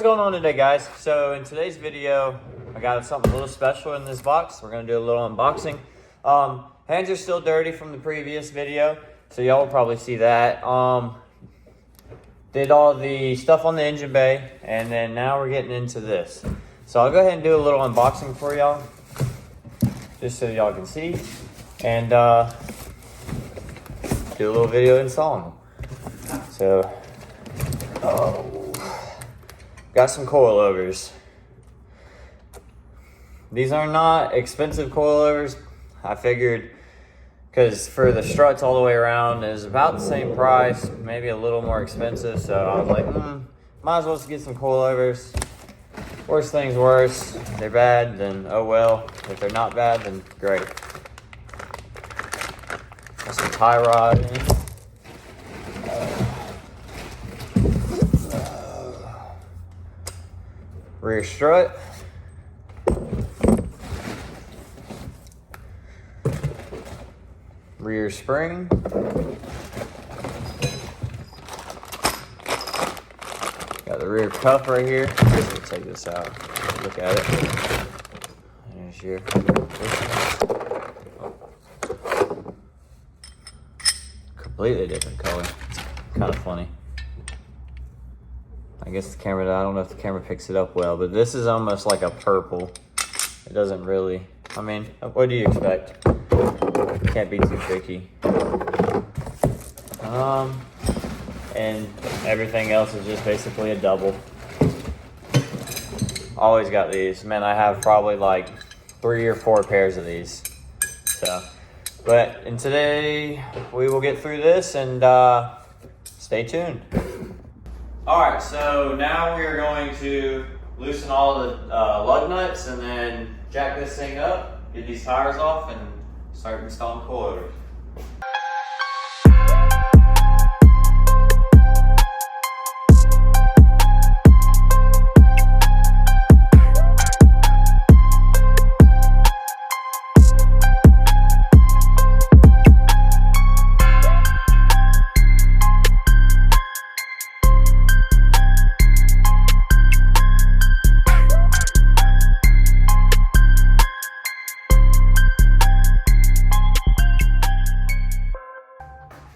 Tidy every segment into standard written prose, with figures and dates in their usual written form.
what's going on today, guys? So in today's video, I got something a little special in this box. We're gonna do a little unboxing. Hands are still dirty from the previous video, so y'all will probably see that. Did all the stuff on the engine bay, and then now we're getting into this. So I'll go ahead and do a little unboxing for y'all, just so y'all can see, and do a little video installing them. So, got some coilovers. These are not expensive coilovers. I figured, because for the struts all the way around is about the same price, maybe a little more expensive. So I was like, might as well just get some coilovers. Worst things worse, if they're bad, then oh well. If they're not bad, then great. Got some tie rod in. Rear strut. Rear spring. Got the rear cuff right here. Let's take this out. Look at it. There's your. Completely different color. Kind of funny. I guess the camera, I don't know if the camera picks it up well, but this is almost like a purple. It doesn't really, I mean, what do you expect? Can't be too picky. And everything else is just basically a double. Always got these. Man, I have probably like 3 or 4 pairs of these. So, but in today, we will get through this and stay tuned. All right, so now we are going to loosen all the lug nuts and then jack this thing up, get these tires off, and start installing coilovers.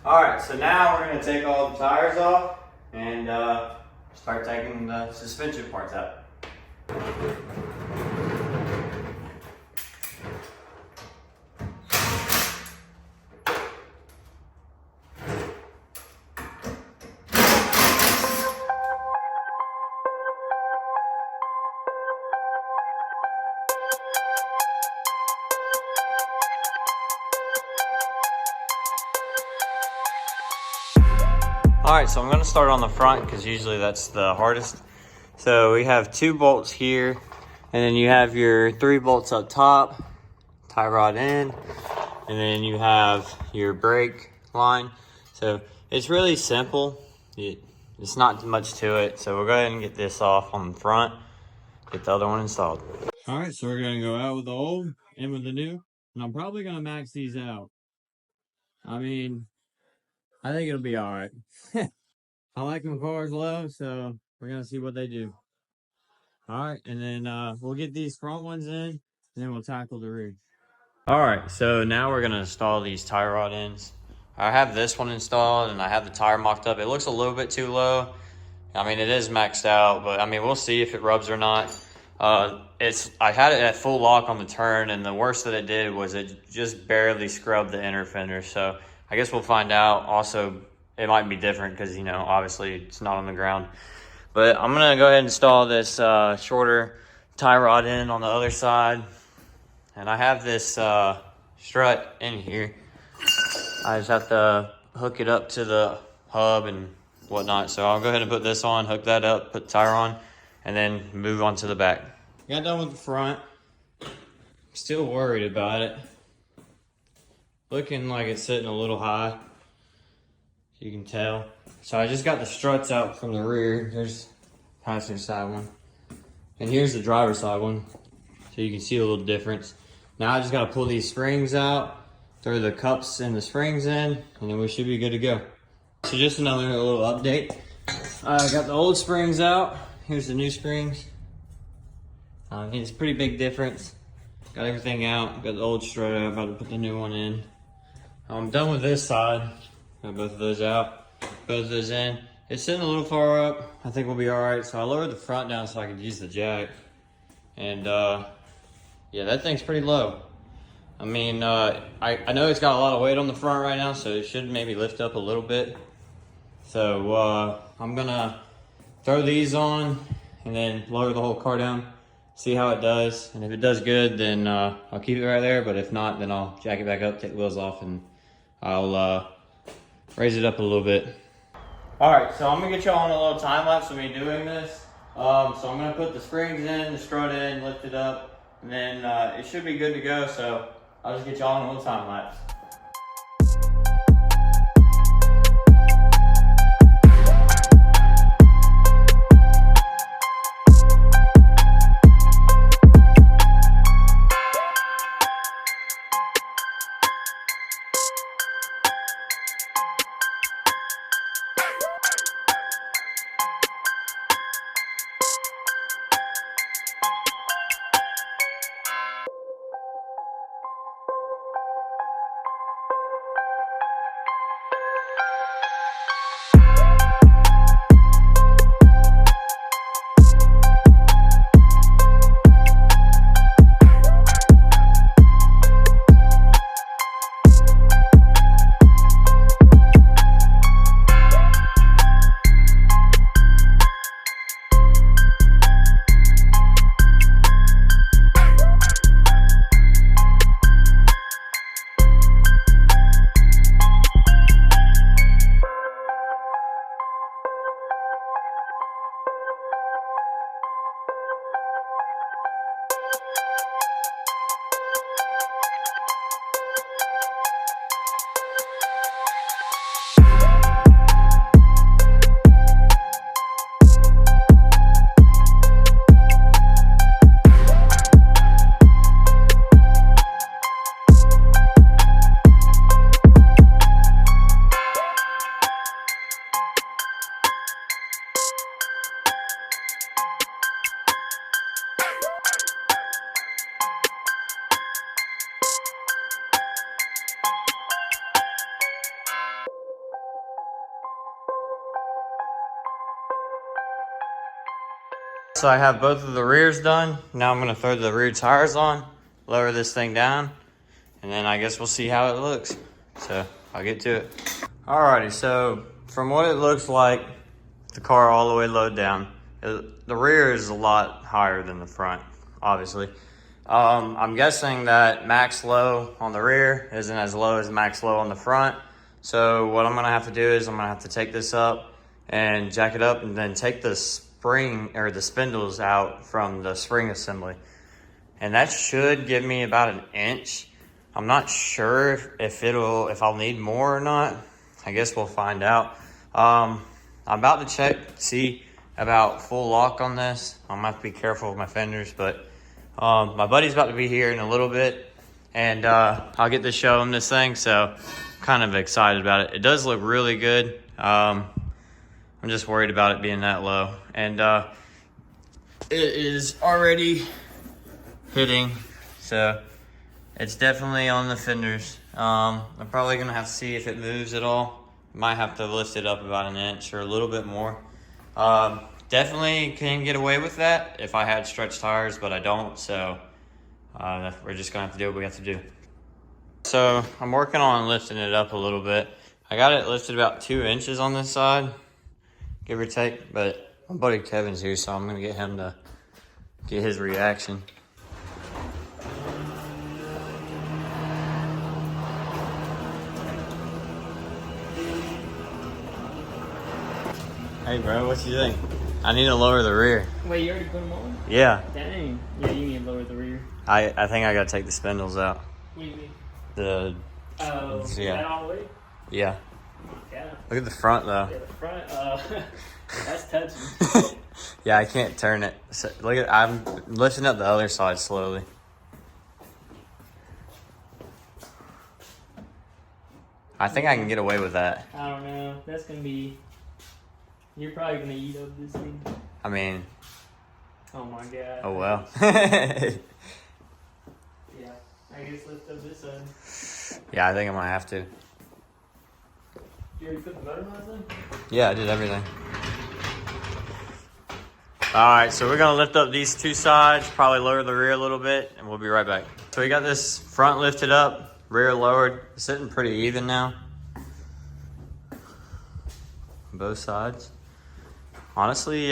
All right, so now we're gonna take all the tires off and start taking the suspension parts out. All right, so I'm gonna start on the front because usually that's the hardest. So we have 2 bolts here, and then you have your 3 bolts up top, tie rod in, and then you have your brake line. So it's really simple. It's not much to it. So we'll go ahead and get this off on the front, get the other one installed. All right, so we're gonna go out with the old and with the new, and I'm probably gonna max these out. I mean, I think it'll be all right. I like my cars low, so we're going to see what they do. All right, and then we'll get these front ones in, and then we'll tackle the rear. All right, so now we're going to install these tie rod ends. I have this one installed, and I have the tire mocked up. It looks a little bit too low. I mean, it is maxed out, but I mean, we'll see if it rubs or not. I had it at full lock on the turn, and the worst that it did was it just barely scrubbed the inner fender. So I guess we'll find out. Also, it might be different because, you know, obviously it's not on the ground. But I'm going to go ahead and install this shorter tie rod in on the other side. And I have this strut in here. I just have to hook it up to the hub and whatnot. So I'll go ahead and put this on, hook that up, put the tire on, and then move on to the back. Got done with the front. Still worried about it. Looking like it's sitting a little high. You can tell. So I just got the struts out from the rear. There's passenger side one. And here's the driver's side one. So you can see a little difference. Now I just gotta pull these springs out, throw the cups and the springs in, and then we should be good to go. So just another little update. I got the old springs out, here's the new springs. It's a pretty big difference. Got everything out, got the old strut out, about to put the new one in. I'm done with this side. Got both of those out, both of those in. It's sitting a little far up. I think we'll be all right. So I lowered the front down so I could use the jack. And yeah, that thing's pretty low. I mean, I know it's got a lot of weight on the front right now, so it should maybe lift up a little bit. So I'm gonna throw these on and then lower the whole car down, see how it does. And if it does good, then I'll keep it right there. But if not, then I'll jack it back up, take the wheels off, and I'll raise it up a little bit. All right, so I'm gonna get y'all on a little time lapse of me doing this. So I'm gonna put the springs in, the strut in, lift it up, and then it should be good to go. So I'll just get y'all on a little time lapse. So I have both of the rears done. Now I'm gonna throw the rear tires on, lower this thing down, and then I guess we'll see how it looks. So I'll get to it. Alrighty, so from what it looks like, the car all the way low down. The rear is a lot higher than the front, obviously. I'm guessing that max low on the rear isn't as low as max low on the front. So what I'm gonna have to do is I'm gonna have to take this up and jack it up and then take the spring or the spindles out from the spring assembly. And that should give me about an inch. I'm not sure if I'll need more or not. I guess we'll find out. I'm about to check, see about full lock on this. I'm gonna have to be careful with my fenders, but my buddy's about to be here in a little bit, and I'll get to show him this thing, so I'm kind of excited about it. It does look really good. I'm just worried about it being that low, and it is already hitting, so it's definitely on the fenders. I'm probably gonna have to see if it moves at all. Might have to lift it up about an inch or a little bit more. Definitely can get away with that if I had stretched tires, but I don't, so we're just gonna have to do what we have to do. So I'm working on lifting it up a little bit. I got it lifted about 2 inches on this side, give or take, but my buddy Kevin's here, so I'm gonna get him to get his reaction. Hey bro, what you think? I need to lower the rear. Wait, you already put them on? Yeah. Dang. Yeah, you need to lower the rear. I think I gotta take the spindles out. What do you mean? The yeah. That all the way? Yeah. Yeah. Look at the front though. Yeah, the front, that's touching. Yeah, I can't turn it. So, look at, I'm lifting up the other side slowly. I think I can get away with that. I don't know. That's gonna be. You're probably gonna eat up this thing. I mean, Oh my god. oh well. Yeah, I guess lift up this side. Yeah, I think I'm gonna have to. You already put the motor mods in? Yeah, I did everything. Alright, so we're gonna lift up these two sides, probably lower the rear a little bit, and we'll be right back. So we got this front lifted up, rear lowered. It's sitting pretty even now. Both sides. Honestly,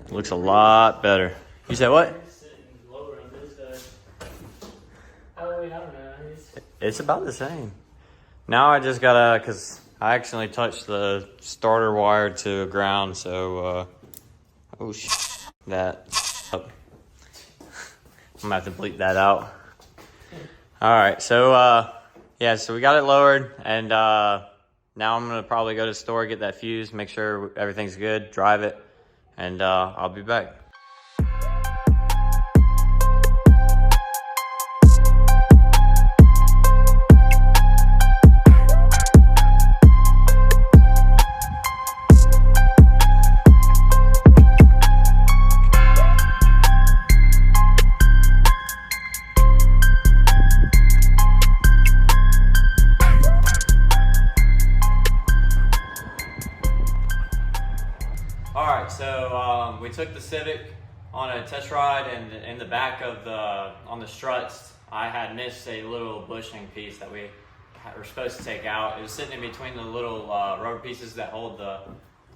looks a lot better. You said what? It's sitting lower on this side. Oh wait, I don't know. It's about the same. Now I just gotta, cause I accidentally touched the starter wire to ground, so oh shit, that up. I'm gonna have to bleep that out. All right, so yeah, so we got it lowered, and now I'm gonna probably go to the store, get that fuse, make sure everything's good, drive it, and I'll be back. Alright, so we took the Civic on a test ride, and in the back of on the struts, I had missed a little bushing piece that we were supposed to take out. It was sitting in between the little rubber pieces that hold the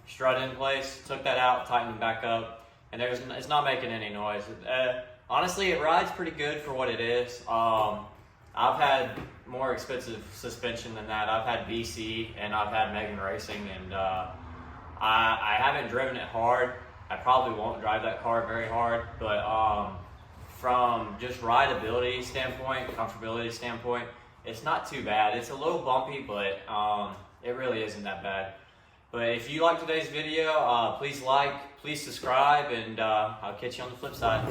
strut in place. Took that out, tightened it back up, and it's not making any noise. Honestly, it rides pretty good for what it is. I've had more expensive suspension than that. I've had BC and I've had Megan Racing, and I haven't driven it hard. I probably won't drive that car very hard, but from just rideability standpoint, comfortability standpoint, it's not too bad. It's a little bumpy, but it really isn't that bad. But if you like today's video, please like, please subscribe, and I'll catch you on the flip side.